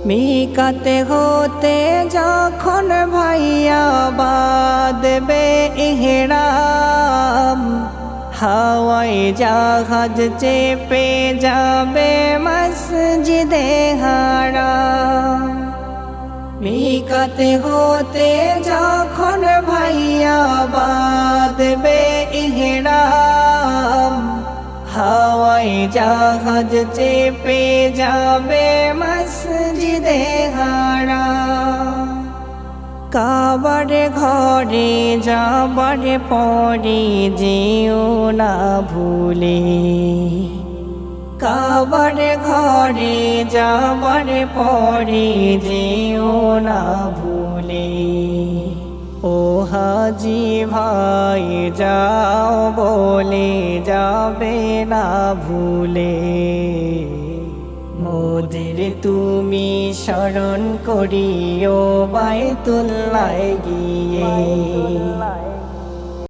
মিকাতে হতে যখন ভাইয়া বাঁধবে ইহরাম, হাওয়াই জাহাজ চেপে যাবে মসজিদে হারাম। মিকাতে হতে যখন ভাইয়া বাঁধবে ইহরাম, হাওয়াই জাহাজ চেপে যাবে মসজিদে হারাম। কাবার ঘরে যাবার পরে যেও না ভুলে, কাবার ঘরে যাবার পরে যেও না ভুলে। ও হাজি ভাই যাও বলে যাবে না ভুলে, মোদের তুমি স্মরণ করিও বাইতুল্লাহ গিয়ে।